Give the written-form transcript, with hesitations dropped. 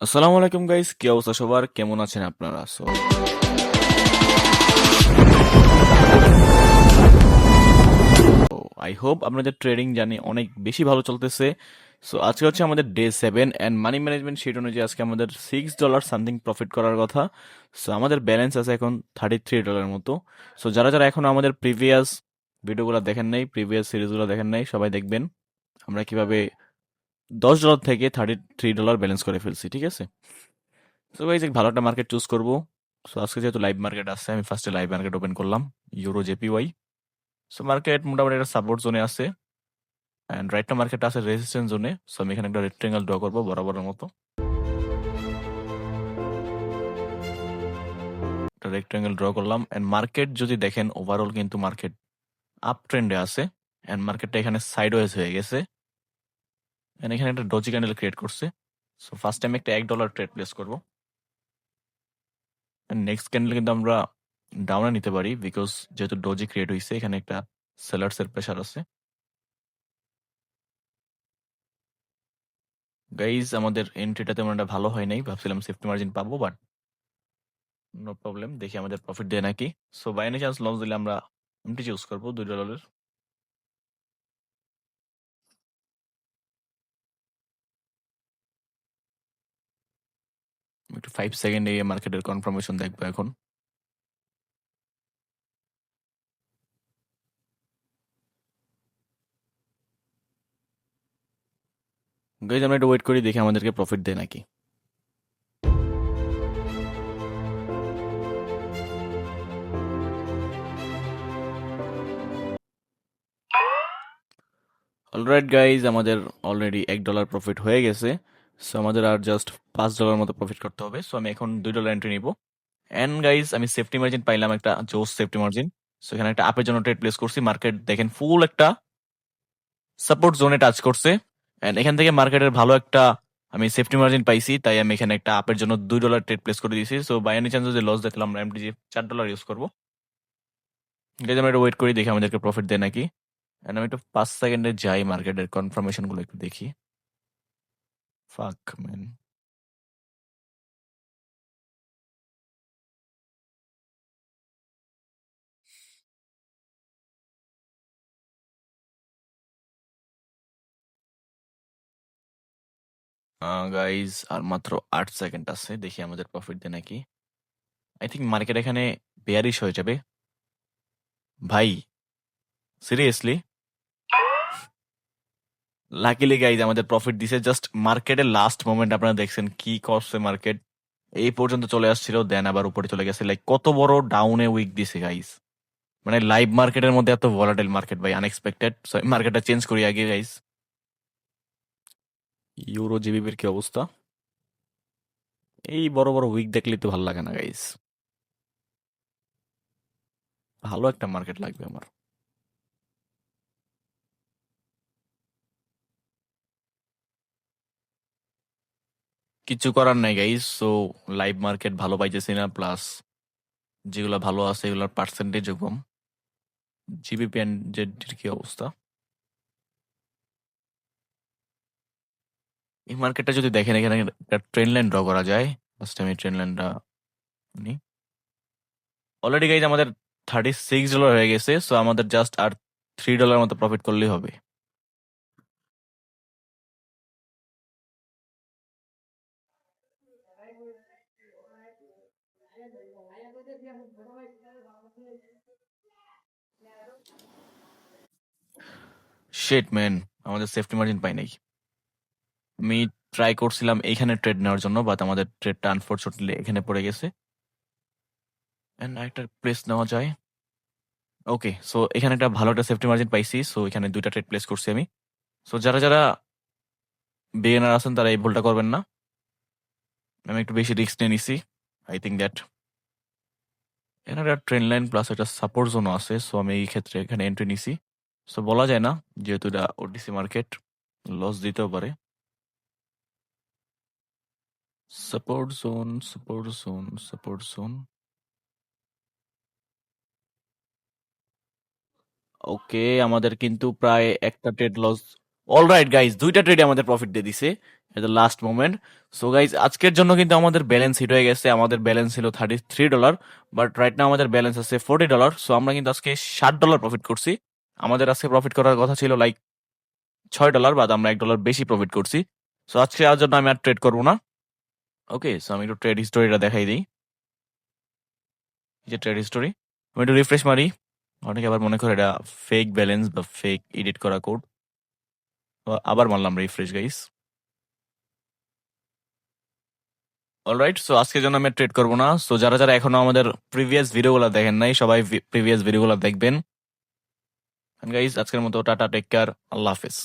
আসসালামু আলাইকুম গাইস, কি অবস্থা সবার? কেমন আছেন আপনারা? আই হোপ আপনাদের ট্রেডিং জানি অনেক বেশি ভালো চলতেছে। সো আজকে হচ্ছে আমাদের day 7 and money management sheet অনুযায়ী আজকে আমাদের $6 সামথিং প্রফিট করার কথা। সো আমাদের ব্যালেন্স আছে এখন $33 মতো। সো যারা যারা এখন আমাদের প্রিভিয়াস ভিডিওগুলো দেখেন নাই, প্রিভিয়াস সিরিজগুলো দেখেন নাই, সবাই দেখবেন আমরা কিভাবে $10 থেকে $33 ব্যালেন্স করে ফেলছি, ঠিক আছে? সো গাইস এক ভালো একটা মার্কেট চুজ করবো। সো আজকে যেহেতু লাইভ মার্কেট আসছে, আমি ফার্স্টে লাইভ মার্কেট ওপেন করলাম, ইউরো জেপিওয়াই। সো মার্কেট মোটামুটি একটা সাপোর্ট জোনে আছে অ্যান্ড রাইট না মার্কেট আছে রেজিস্ট্যান্স জোনে। সো আমি এখানে একটা রেক্টেঙ্গেল ড্র করবো বরাবরের মতো। একটা রেক্টেঙ্গেল ড্র করলাম অ্যান্ড মার্কেট যদি দেখেন ওভারঅল কিন্তু মার্কেট আপ ট্রেন্ডে আছে অ্যান্ড মার্কেটটা এখানে সাইডওয়েজ হয়ে গেছে অ্যান্ড এখানে একটা ডজি ক্যান্ডেল ক্রিয়েট করছে। সো ফার্স্ট টাইম একটা $1 ট্রেড প্লেস করবো অ্যান্ড নেক্সট ক্যান্ডেল কিন্তু আমরা ডাউনে নিতে পারি বিকজ যেহেতু ডজি ক্রিয়েট হয়েছে এখানে একটা সেলার্সের প্রেশার আছে। গাইজ আমাদের এন্ট্রিটা তেমন একটা ভালো হয় নাই, ভাবছিলাম সেফটি মার্জিন পাবো, বাট নো প্রবলেম, দেখি আমাদের প্রফিট দেয় নাকি। So by any chance loss দিলে আমরা এমটি চুজ করবো $2। একটু 5 সেকেন্ড এই মার্কেটের কনফার্মেশন দেখবো এখন। গাইজ আমরা একটু ওয়েট করি, দেখি আমাদেরকে প্রফিট দেয় নাকি। অলরাইট গাইজ, আমাদের অলরেডি $1 প্রফিট হয়ে গেছে। সো আমাদের আর জাস্ট $5 মতো প্রফিট করতে হবে। সো আমি এখন $2 এন্ট্রি নিব এন্ড গাইজ আমি সেফটি মার্জিন পাইলাম, একটা জোস সেফটি মার্জিন। সো এখানে একটা আপের জন্য ট্রেড প্লেস করছি। মার্কেট দেখেন ফুল একটা সাপোর্ট জোনে টাচ করছে এন্ড এখান থেকে মার্কেটের ভালো একটা আমি সেফটি মার্জিন পাইছি, তাই আমি এখানে একটা আপের জন্য $2 ট্রেড প্লেস করে দিয়েছি। সো বাই এনি চান্স যদি লস দেখলাম আমরা এমটিজি $4 ইউজ করবো। গাইজ আমরা একটু ওয়েট করি, দেখি আমাদেরকে প্রফিট দেয় নাকি। এন্ড আমি একটু 5 সেকেন্ডে যাই মার্কেটের কনফার্মেশন গুলো একটু দেখি। ফাক ম্যান। গাইজ আর মাত্র 8 সেকেন্ড আছে, দেখি আমাদের প্রফিট দেয় নাকি। আই থিঙ্ক মার্কেট এখানে বেয়ারিশ হয়ে যাবে। ভাই সিরিয়াসলি, লাকিলি গাইজ আমাদের প্রফিট দিছে। জাস্ট মার্কেটের লাস্ট মোমেন্ট আপনারা দেখছেন কি করছে মার্কেট, এই পর্যন্ত চলে আসছিল দেন আবার উপরে চলে গেছে। লাইক কত বড় ডাউনে উইক দিছে গাইজ। মানে লাইভ মার্কেটের মধ্যে এত ভলাটাইল মার্কেট ভাই, আনএক্সপেক্টেড। সো মার্কেটটা চেঞ্জ করি আগে গাইজ। ইউরো জিবিপির কি অবস্থা? এই বড় বড় উইক দেখলে তো ভালো লাগে না গাইজ। ভালো একটা মার্কেট লাগবে আমার। কিছু করার নাই গাইজ। সো লাইভ মার্কেট ভালো পাইতেছি না, প্লাস যেগুলো ভালো আছে এগুলোর পার্সেন্টেজও কম। জিবিপি এন্ড জেড কি অবস্থা? এই মার্কেটটা যদি দেখেন এখানে একটা ট্রেন লাইন ড্র করা যায়। ফার্স্ট আমি ট্রেন লাইনটা নিই। অলরেডি গাইজ আমাদের $36 হয়ে গেছে। সো আমাদের জাস্ট আর $3 মতো প্রফিট করলেই হবে। শেট ম্যান, আমাদের সেফটি মার্জিন পাই নাই। আমি ট্রাই করছিলাম এইখানে ট্রেড নেওয়ার জন্য, বাট আমাদের ট্রেডটা আনফরচুনেটলি এখানে পড়ে গেছে। এন্ড একটা প্লেস নেওয়া যায়। ওকে, সো এখানে একটা ভালো একটা সেফটি মার্জিন পাইছি। সো এখানে 2টা ট্রেড প্লেস করছি আমি। সো যারা যারা বিগিনার আছেন তারা এই ভুলটা করবেন না। আমি একটু বেশি রিস্ক নিয়ে নিছি। আই থিঙ্ক দ্যাট এখানে একটা ট্রেন লাইন প্লাস একটা সাপোর্ট জোনও আছে। সো আমি এই ক্ষেত্রে এখানে এন্ট্রি নিছি। সো বলা যায় না, যেহেতু এটা ওটিসি মার্কেট, লস দিতেও পারে। Support zone, support zone, support zone. Okay, আমাদের কিন্তু প্রায় একটা ট্রেড লস অলরাইট গাইজ, দুইটা ট্রেডে আমাদের প্রফিট দিয়ে দিছে at the last moment. So guys, আজকের জন্য কিন্তু আমাদের ব্যালেন্স হিট হয়ে গেছে। আমাদের ব্যালেন্স ছিল $33, বাট রাইট নাও আমাদের ব্যালেন্স আছে $40। সো আমরা কিন্তু আজকে $60 প্রফিট করছি। আমাদের আজকে প্রফিট করার কথা ছিল লাইক $6, বাট আমরা $1 বেশি প্রফিট করছি। সো আজকে আর জন্য আমি আর ট্রেড করবো না। ওকে, সো আমি একটু ট্রেড হিস্টোরিটা দেখাই দিই। এই যে ট্রেড হিস্টোরি, আমি একটু রিফ্রেশ মারি। অনেকে আবার মনে করে এটা ফেক ব্যালেন্স বা ফেক এডিট করা কোড। আবার মারলাম রিফ্রেশ গাইস। অলরাইট, সো আজকের জন্য আমি ট্রেড করবো না। সো যারা যারা এখনো আমাদের প্রিভিয়াস ভিডিওগুলো দেখেন নাই, সবাই প্রিভিয়াস ভিডিওগুলো দেখবেন। গাইস, আজকের মতো টাটা, টেক কেয়ার, আল্লাহ হাফেজ।